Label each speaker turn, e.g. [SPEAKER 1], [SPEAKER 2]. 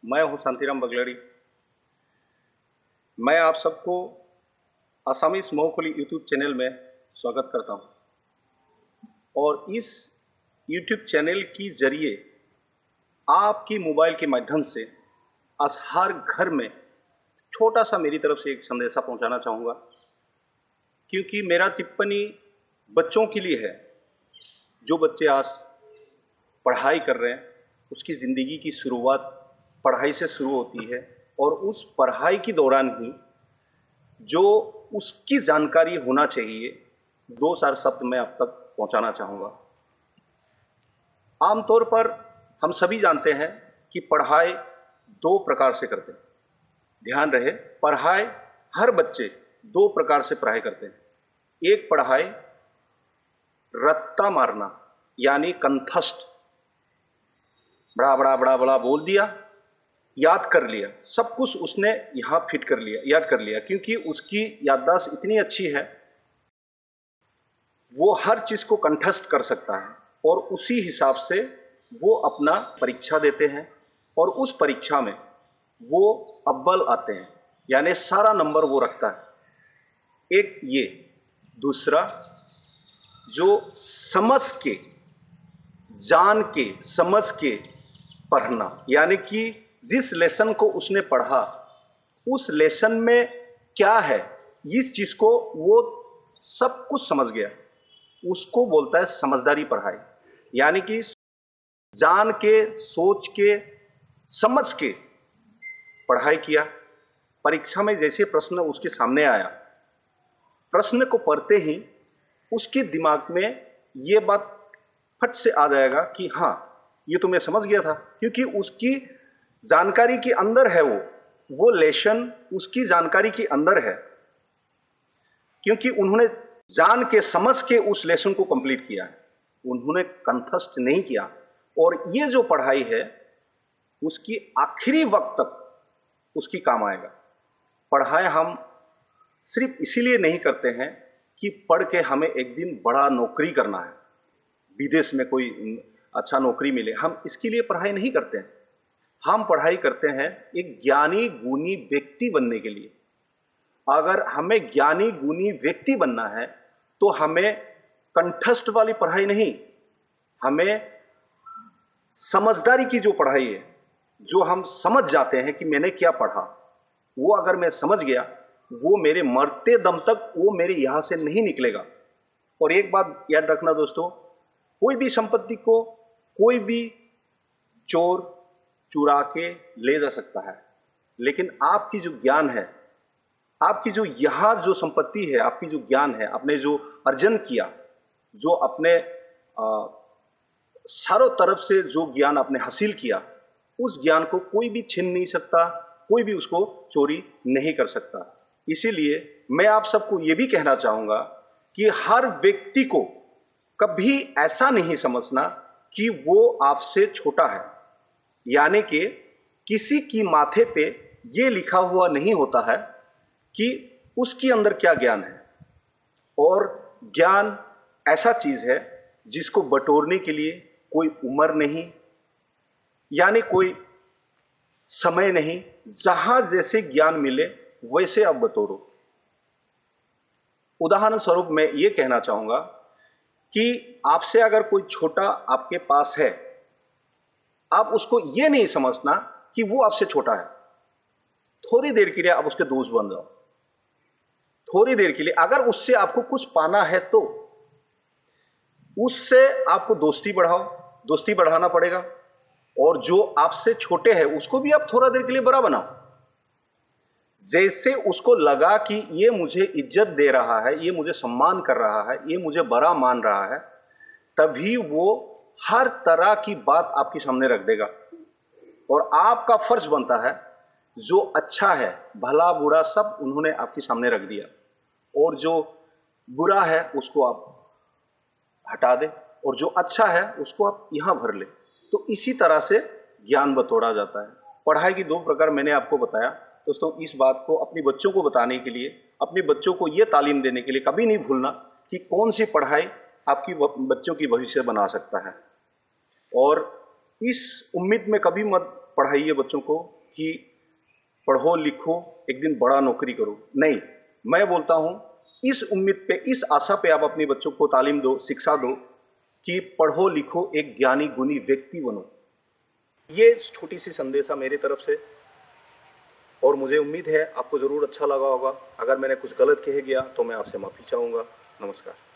[SPEAKER 1] मैं हूं शांतिराम बगलड़ी। मैं आप सबको आसामीज मोहखोली यूट्यूब चैनल में स्वागत करता हूं और इस यूट्यूब चैनल की जरिए आपकी मोबाइल के माध्यम से आज हर घर में छोटा सा मेरी तरफ से एक संदेशा पहुंचाना चाहूँगा, क्योंकि मेरा टिप्पणी बच्चों के लिए है। जो बच्चे आज पढ़ाई कर रहे हैं उसकी ज़िंदगी की शुरुआत पढ़ाई से शुरू होती है और उस पढ़ाई के दौरान ही जो उसकी जानकारी होना चाहिए, 2-4 शब्द मैं अब तक पहुंचाना चाहूँगा। आमतौर पर हम सभी जानते हैं कि पढ़ाई 2 प्रकार से करते हैं। ध्यान रहे, पढ़ाई हर बच्चे 2 प्रकार से पढ़ाई करते हैं। एक पढ़ाई रट्टा मारना यानी कंठस्थ, बड़ा बड़ा बड़ा बड़ा बोल दिया, याद कर लिया, सब कुछ उसने यहाँ फिट कर लिया, याद कर लिया, क्योंकि उसकी याददाश्त इतनी अच्छी है, वो हर चीज़ को कंठस्थ कर सकता है और उसी हिसाब से वो अपना परीक्षा देते हैं और उस परीक्षा में वो अव्वल आते हैं, यानी सारा नंबर वो रखता है। एक ये। दूसरा, जो समझ के, जान के, समझ के पढ़ना, यानी कि जिस लेसन को उसने पढ़ा उस लेसन में क्या है, इस चीज़ को वो सब कुछ समझ गया, उसको बोलता है समझदारी पढ़ाई। यानी कि जान के, सोच के, समझ के पढ़ाई किया। परीक्षा में जैसे प्रश्न उसके सामने आया, प्रश्न को पढ़ते ही उसके दिमाग में ये बात फट से आ जाएगा कि हाँ, ये तो मैं समझ गया था, क्योंकि उसकी जानकारी के अंदर है, वो लेसन उसकी जानकारी के अंदर है, क्योंकि उन्होंने जान के, समझ के उस लेसन को कंप्लीट किया है, उन्होंने कंठस्थ नहीं किया। और ये जो पढ़ाई है उसकी आखिरी वक्त तक उसकी काम आएगा। पढ़ाई हम सिर्फ इसीलिए नहीं करते हैं कि पढ़ के हमें एक दिन बड़ा नौकरी करना है, विदेश में कोई अच्छा नौकरी मिले, हम इसके लिए पढ़ाई नहीं करते हैं। हम पढ़ाई करते हैं एक ज्ञानी गुणी व्यक्ति बनने के लिए। अगर हमें ज्ञानी गुणी व्यक्ति बनना है तो हमें कंठस्थ वाली पढ़ाई नहीं, हमें समझदारी की जो पढ़ाई है, जो हम समझ जाते हैं कि मैंने क्या पढ़ा, वो अगर मैं समझ गया, वो मेरे मरते दम तक वो मेरे यहाँ से नहीं निकलेगा। और एक बात याद रखना दोस्तों, कोई भी संपत्ति को कोई भी चोर चुरा के ले जा सकता है, लेकिन आपकी जो ज्ञान है, आपकी जो यहाँ जो संपत्ति है, आपकी जो ज्ञान है, आपने जो अर्जन किया, जो अपने चारों तरफ से जो ज्ञान आपने हासिल किया, उस ज्ञान को कोई भी छीन नहीं सकता, कोई भी उसको चोरी नहीं कर सकता। इसीलिए मैं आप सबको ये भी कहना चाहूँगा कि हर व्यक्ति को कभी ऐसा नहीं समझना कि वो आपसे छोटा है। यानी कि किसी की माथे पे ये लिखा हुआ नहीं होता है कि उसके अंदर क्या ज्ञान है। और ज्ञान ऐसा चीज़ है जिसको बटोरने के लिए कोई उम्र नहीं, यानी कोई समय नहीं, जहाँ जैसे ज्ञान मिले वैसे आप बटोरो। उदाहरण स्वरूप मैं ये कहना चाहूँगा कि आपसे अगर कोई छोटा आपके पास है, आप उसको ये नहीं समझना कि वो आपसे छोटा है। थोड़ी देर के लिए आप उसके दोस्त बन जाओ, थोड़ी देर के लिए। अगर उससे आपको कुछ पाना है तो उससे आपको दोस्ती बढ़ाओ, दोस्ती बढ़ाना पड़ेगा। और जो आपसे छोटे हैं उसको भी आप थोड़ा देर के लिए बड़ा बनाओ। जैसे उसको लगा कि ये मुझे इज्जत दे रहा है, ये मुझे सम्मान कर रहा है, ये मुझे बड़ा मान रहा है, तभी वो हर तरह की बात आपके सामने रख देगा। और आपका फर्ज बनता है, जो अच्छा है, भला बुरा सब उन्होंने आपके सामने रख दिया, और जो बुरा है उसको आप हटा दें, और जो अच्छा है उसको आप यहाँ भर ले। तो इसी तरह से ज्ञान बटोरा जाता है। पढ़ाई की 2 प्रकार मैंने आपको बताया दोस्तों। इस बात को अपने बच्चों को बताने के लिए, अपने बच्चों को ये तालीम देने के लिए कभी नहीं भूलना कि कौन सी पढ़ाई आपकी बच्चों की भविष्य बना सकता है। और इस उम्मीद में कभी मत पढ़ाइए बच्चों को कि पढ़ो लिखो एक दिन बड़ा नौकरी करो, नहीं, मैं बोलता हूँ इस उम्मीद पे, इस आशा पे आप अपने बच्चों को तालीम दो, शिक्षा दो कि पढ़ो लिखो एक ज्ञानी गुणी व्यक्ति बनो। ये छोटी सी संदेशा मेरी तरफ से, और मुझे उम्मीद है आपको ज़रूर अच्छा लगा होगा। अगर मैंने कुछ गलत कह गया तो मैं आपसे माफ़ी चाहूँगा। नमस्कार।